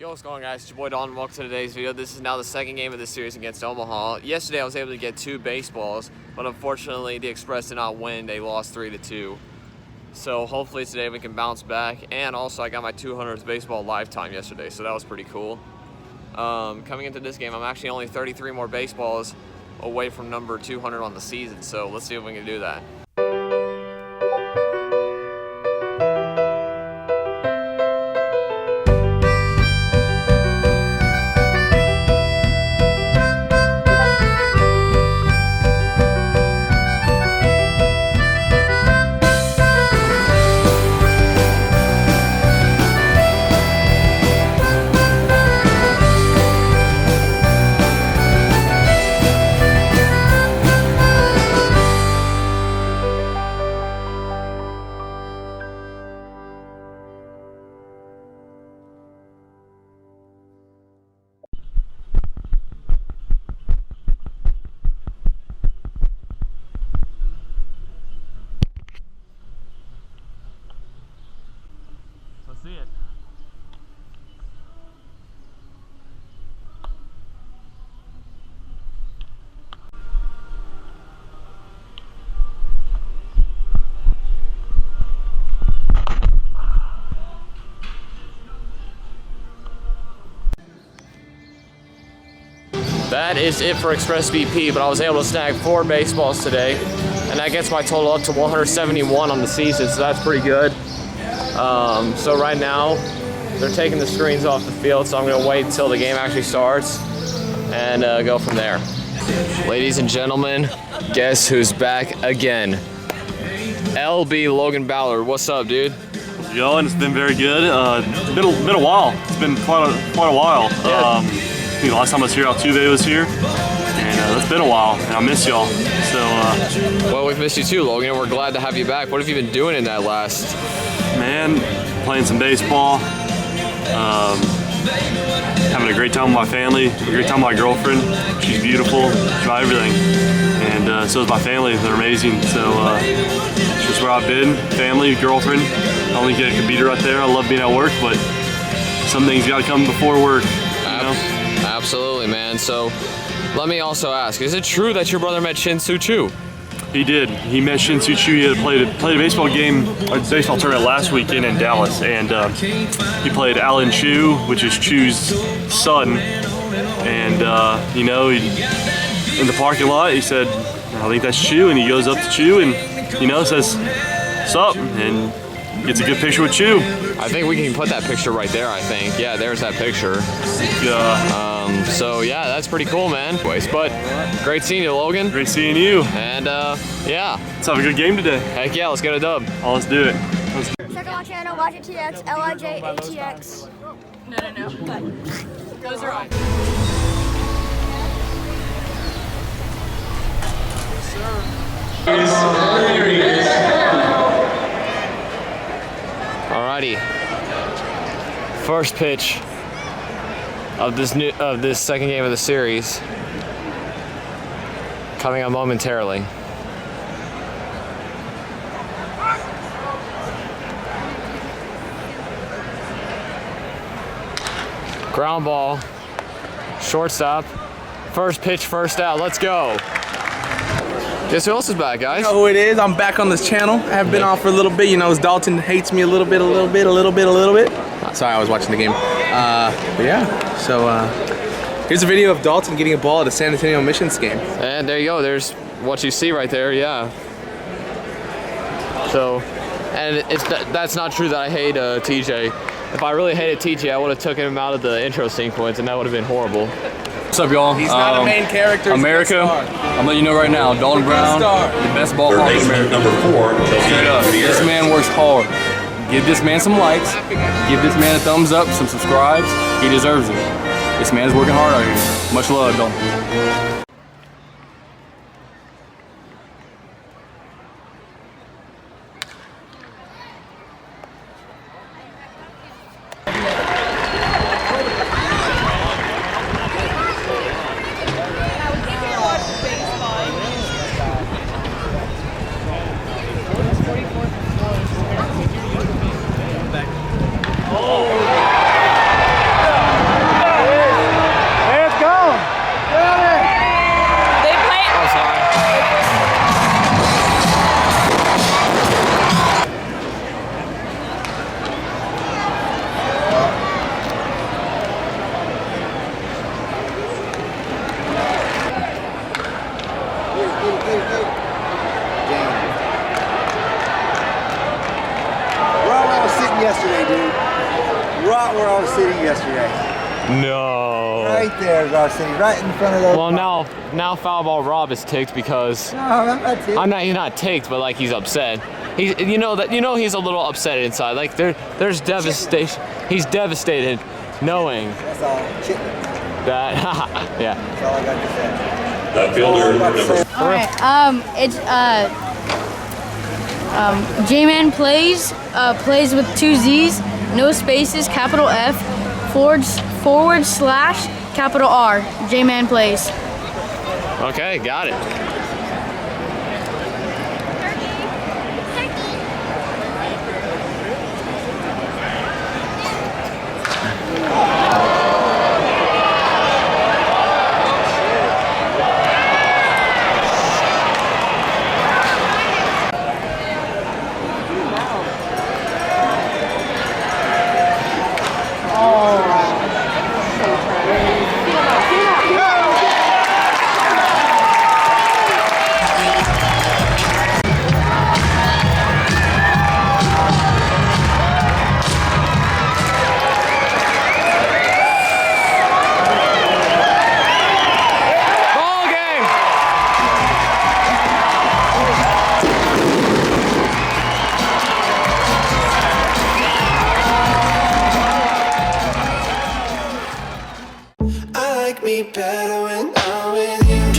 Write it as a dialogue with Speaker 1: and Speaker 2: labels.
Speaker 1: Yo, what's going on, guys? It's your boy Don. Welcome to today's video. This is now the second game of this series against Omaha. Yesterday I was able to get 2 baseballs, but unfortunately the Express did not win. They lost 3-2. So hopefully today we can bounce back. And also I got my 200th baseball lifetime yesterday, so that was pretty cool. Coming into this game, I'm actually only 33 more baseballs away from number 200 on the season. So let's see if we can do that. See it. That is it for Express BP, but I was able to snag 4 baseballs today, and that gets my total up to 171 on the season, so that's pretty good. So right now, they're taking the screens off the field, so I'm going to wait until the game actually starts and go from there. Ladies and gentlemen, guess who's back again? LB Logan Ballard. What's up, dude?
Speaker 2: Yo, and it's been very good. Been a while. It's been quite a while.
Speaker 1: Yeah.
Speaker 2: I think the last time I was here, Altuve was here, and that's been a while, and I miss y'all. So,
Speaker 1: well, we've missed you too, Logan, and we're glad to have you back. What have you been doing in that last?
Speaker 2: Man, playing some baseball, having a great time with my family, a great time with my girlfriend. She's beautiful, she's my everything, and so is my family. They're amazing. So, it's just where I've been, family, girlfriend. I only get a computer right there. I love being at work, but some things got to come before work.
Speaker 1: Absolutely, man. So let me also ask, is it true that your brother met Shin-Soo Choo?
Speaker 2: He did. He met Shin-Soo Choo. He had played a baseball game, a baseball tournament last weekend in Dallas, and he played Alan Chu, which is Chu's son. And you know, in the parking lot, he said, "I think that's Chu," and he goes up to Chu and says, "What's up?" and gets a good picture with Chu.
Speaker 1: I think we can put that picture right there, I think. Yeah, there's that picture. So yeah, that's pretty cool, man. But great seeing you, Logan.
Speaker 2: Great seeing you.
Speaker 1: And yeah.
Speaker 2: Let's have a good game today.
Speaker 1: Heck yeah, let's get a dub.
Speaker 2: Oh, let's do it.
Speaker 3: Check out my channel, watch it TX, LIJATX.
Speaker 4: No. Good. Those are on.
Speaker 1: Alrighty. First pitch of this second game of the series coming up momentarily. Ground ball, shortstop, first pitch, first out. Let's go. Guess who else is back, guys?
Speaker 5: You know who it is. I'm back on this channel. I have been off for a little bit. You know, Dalton hates me a little bit. Sorry, I was watching the game. But yeah, so here's a video of Dalton getting a ball at a San Antonio Missions game.
Speaker 1: And there you go. There's what you see right there. Yeah. So, and that's not true that I hate TJ. If I really hated TJ, I would have taken him out of the intro sequence, and that would have been horrible.
Speaker 6: What's up, y'all?
Speaker 5: He's not a main character.
Speaker 6: America, I'm letting you know right now, Dalton Brown, the best ball hawk in America. Straight up. This man works hard. Give this man some likes. Give this man a thumbs up, some subscribes. He deserves it. This man's working hard out here. Much love, Dalton.
Speaker 7: spot where I was sitting yesterday.
Speaker 1: No.
Speaker 7: Right there is our city, right in front of those.
Speaker 1: Well, now foul ball Rob is ticked because
Speaker 7: No, I'm not too.
Speaker 1: he's not ticked, but like he's upset. He's he's a little upset inside. Like there's devastation. He's devastated knowing
Speaker 7: That's all. Chitlin.
Speaker 1: that. Yeah.
Speaker 7: That's all I got to say.
Speaker 8: The fielder number
Speaker 3: All right. It's J-Man plays with 2 Z's, no spaces, capital F, forward slash, capital R. J-Man plays.
Speaker 1: Okay, got it. Ball game.
Speaker 9: I like me better when I'm with you.